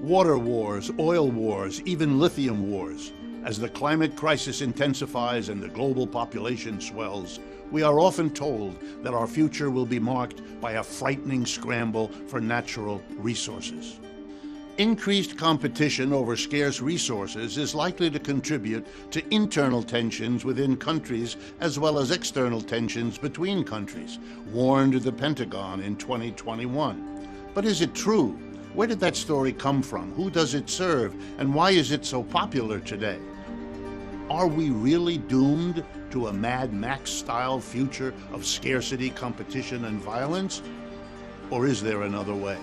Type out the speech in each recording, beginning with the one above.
Water wars, oil wars, even lithium wars. As the climate crisis intensifies and the global population swells, we are often told that our future will be marked by a frightening scramble for natural resources. Increased competition over scarce resources is likely to contribute to internal tensions within countries as well as external tensions between countries, warned the Pentagon in 2021. But is it true? Where did that story come from? Who does it serve? And why is it so popular today? Are we really doomed to a Mad Max-style future of scarcity, competition, and violence? Or is there another way?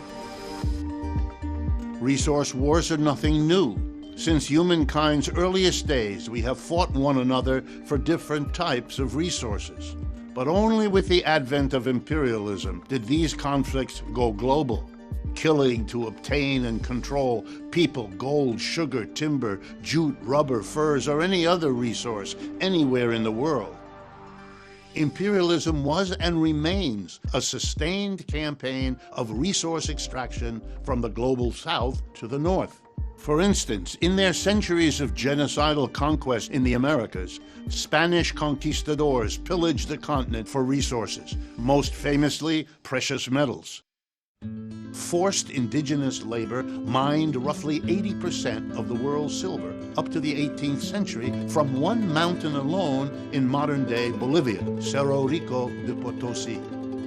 Resource wars are nothing new. Since humankind's earliest days, we have fought one another for different types of resources. But only with the advent of imperialism did these conflicts go global, killing to obtain and control people, gold, sugar, timber, jute, rubber, furs, or any other resource anywhere in the world. Imperialism was and remains a sustained campaign of resource extraction from the global south to the north. For instance, in their centuries of genocidal conquest in the Americas, Spanish conquistadors pillaged the continent for resources, most famously precious metals. Forced indigenous labor mined roughly 80% of the world's silver up to the 18th century from one mountain alone in modern-day Bolivia, Cerro Rico de Potosi.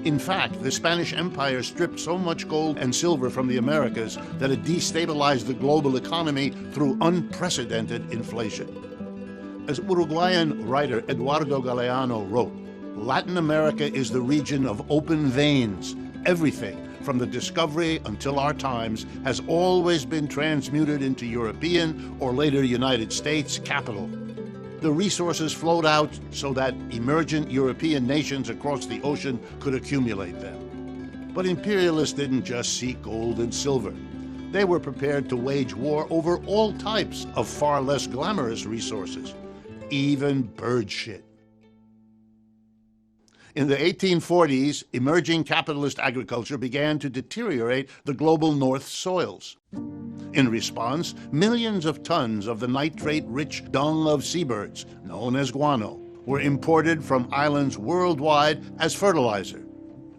In fact, the Spanish Empire stripped so much gold and silver from the Americas that it destabilized the global economy through unprecedented inflation. As Uruguayan writer Eduardo Galeano wrote, Latin America is the region of open veins. Everything, from the discovery until our times, has always been transmuted into European or later United States capital. The resources flowed out so that emergent European nations across the ocean could accumulate them. But imperialists didn't just seek gold and silver. They were prepared to wage war over all types of far less glamorous resources, even bird shit. In the 1840s, emerging capitalist agriculture began to deteriorate the global North's soils. In response, millions of tons of the nitrate-rich dung of seabirds, known as guano, were imported from islands worldwide as fertilizer.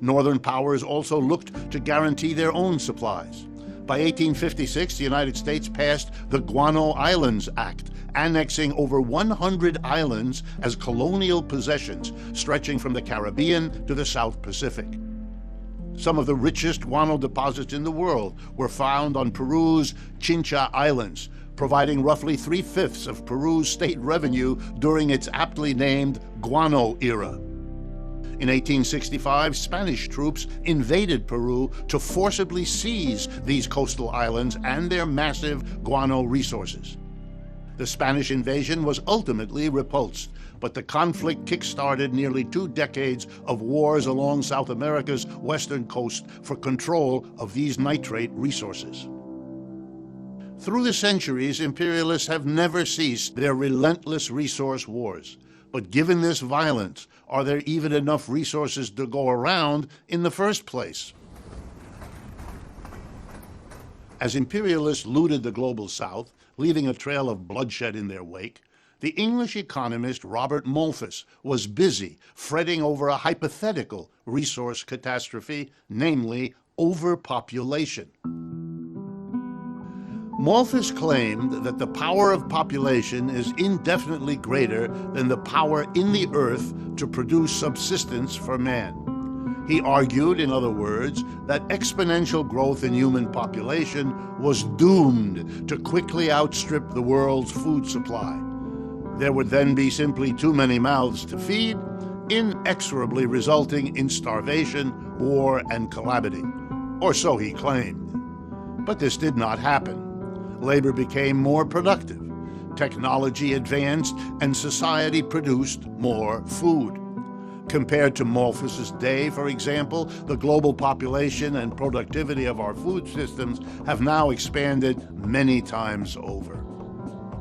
Northern powers also looked to guarantee their own supplies. By 1856, the United States passed the Guano Islands Act, annexing over 100 islands as colonial possessions, stretching from the Caribbean to the South Pacific. Some of the richest guano deposits in the world were found on Peru's Chincha Islands, providing roughly 3/5 of Peru's state revenue during its aptly named Guano era. In 1865, Spanish troops invaded Peru to forcibly seize these coastal islands and their massive guano resources. The Spanish invasion was ultimately repulsed, but the conflict kick-started nearly 2 decades of wars along South America's western coast for control of these nitrate resources. Through the centuries, imperialists have never ceased their relentless resource wars. But given this violence, are there even enough resources to go around in the first place? As imperialists looted the global south, leaving a trail of bloodshed in their wake, the English economist Robert Malthus was busy fretting over a hypothetical resource catastrophe, namely overpopulation. Malthus claimed that the power of population is indefinitely greater than the power in the earth to produce subsistence for man. He argued, in other words, that exponential growth in human population was doomed to quickly outstrip the world's food supply. There would then be simply too many mouths to feed, inexorably resulting in starvation, war, and calamity. Or so he claimed. But this did not happen. Labor became more productive, technology advanced, and society produced more food. Compared to Malthus's day, for example, the global population and productivity of our food systems have now expanded many times over.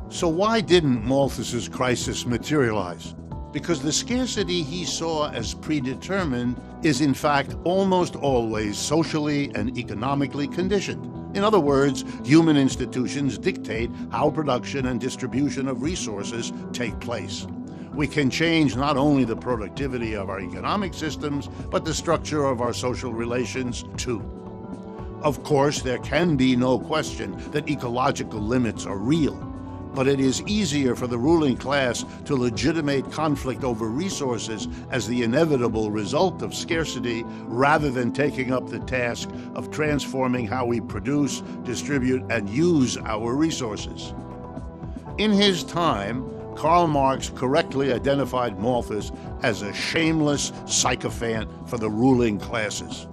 So why didn't Malthus's crisis materialize? Because the scarcity he saw as predetermined is in fact almost always socially and economically conditioned. In other words, human institutions dictate how production and distribution of resources take place. We can change not only the productivity of our economic systems, but the structure of our social relations, too. Of course, there can be no question that ecological limits are real, but it is easier for the ruling class to legitimate conflict over resources as the inevitable result of scarcity rather than taking up the task of transforming how we produce, distribute, and use our resources. In his time, Karl Marx correctly identified Malthus as a shameless sycophant for the ruling classes.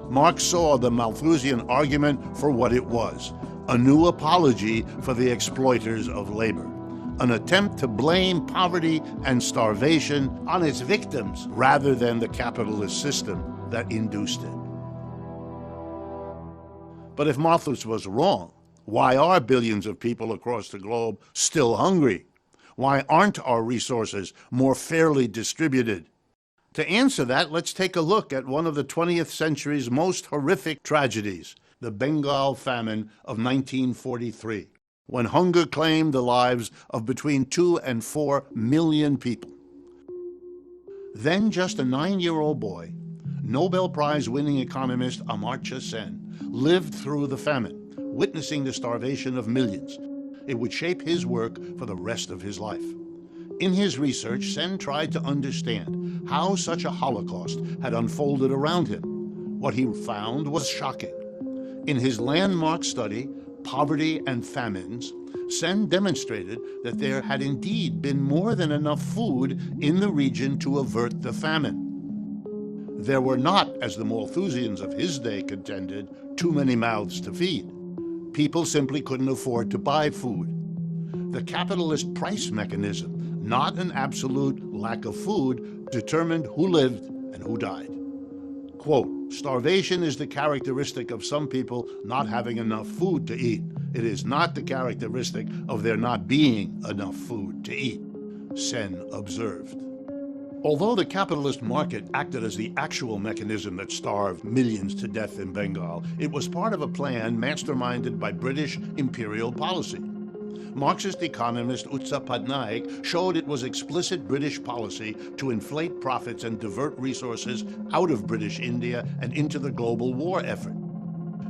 Marx saw the Malthusian argument for what it was: a new apology for the exploiters of labor, an attempt to blame poverty and starvation on its victims rather than the capitalist system that induced it. But if Malthus was wrong, why are billions of people across the globe still hungry? Why aren't our resources more fairly distributed? To answer that, let's take a look at one of the 20th century's most horrific tragedies, the Bengal famine of 1943, when hunger claimed the lives of between 2 and 4 million people. Then just a 9-year-old boy, Nobel Prize-winning economist Amartya Sen, lived through the famine, witnessing the starvation of millions. It would shape his work for the rest of his life. In his research, Sen tried to understand how such a Holocaust had unfolded around him. What he found was shocking. In his landmark study, Poverty and Famines, Sen demonstrated that there had indeed been more than enough food in the region to avert the famine. There were not, as the Malthusians of his day contended, too many mouths to feed. People simply couldn't afford to buy food. The capitalist price mechanism, not an absolute lack of food, determined who lived and who died. Quote, "Starvation is the characteristic of some people not having enough food to eat. It is not the characteristic of there not being enough food to eat," Sen observed. Although the capitalist market acted as the actual mechanism that starved millions to death in Bengal, it was part of a plan masterminded by British imperial policy. Marxist economist Utsa Patnaik showed it was explicit British policy to inflate profits and divert resources out of British India and into the global war effort.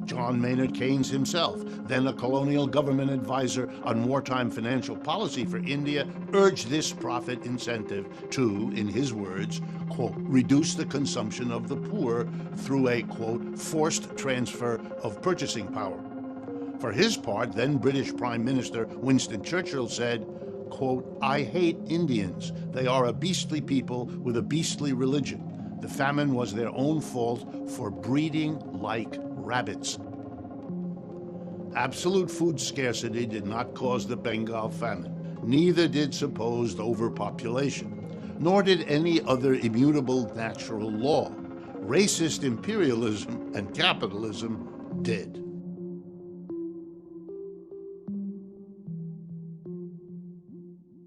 John Maynard Keynes himself, then a colonial government advisor on wartime financial policy for India, urged this profit incentive to, in his words, quote, "reduce the consumption of the poor through a, quote, forced transfer of purchasing power." For his part, then British Prime Minister Winston Churchill said, quote, "I hate Indians. They are a beastly people with a beastly religion. The famine was their own fault for breeding like rabbits." Absolute food scarcity did not cause the Bengal famine. Neither did supposed overpopulation, nor did any other immutable natural law. Racist imperialism and capitalism did.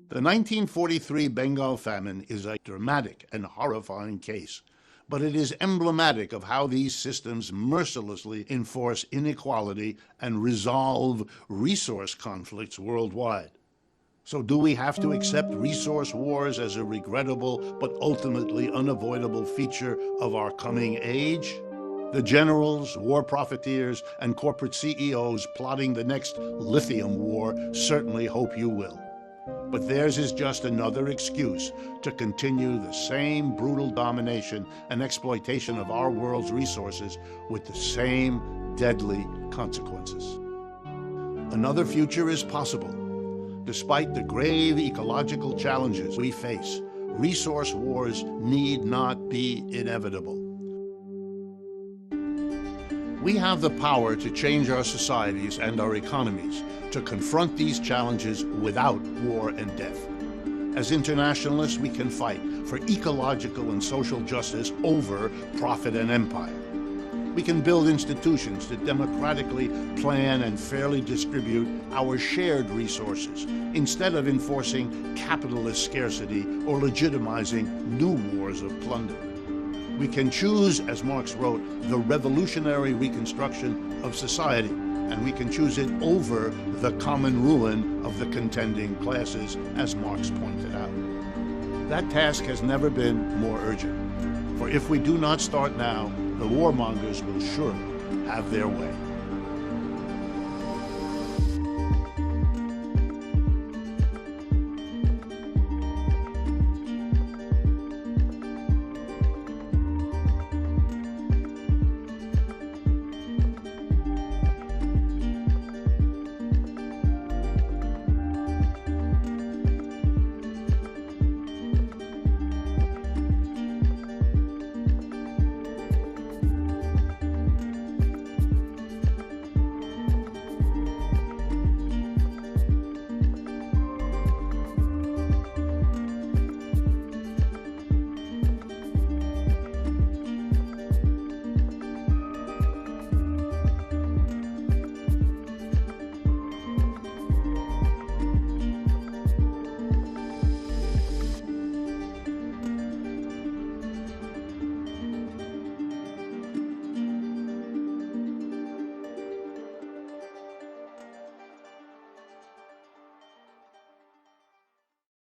The 1943 Bengal famine is a dramatic and horrifying case, but it is emblematic of how these systems mercilessly enforce inequality and resolve resource conflicts worldwide. So do we have to accept resource wars as a regrettable but ultimately unavoidable feature of our coming age? The generals, war profiteers, and corporate CEOs plotting the next lithium war certainly hope you will. But theirs is just another excuse to continue the same brutal domination and exploitation of our world's resources with the same deadly consequences. Another future is possible. Despite the grave ecological challenges we face, resource wars need not be inevitable. We have the power to change our societies and our economies, to confront these challenges without war and death. As internationalists, we can fight for ecological and social justice over profit and empire. We can build institutions to democratically plan and fairly distribute our shared resources, instead of enforcing capitalist scarcity or legitimizing new wars of plunder. We can choose, as Marx wrote, the revolutionary reconstruction of society, and we can choose it over the common ruin of the contending classes, as Marx pointed out. That task has never been more urgent, for if we do not start now, the warmongers will surely have their way.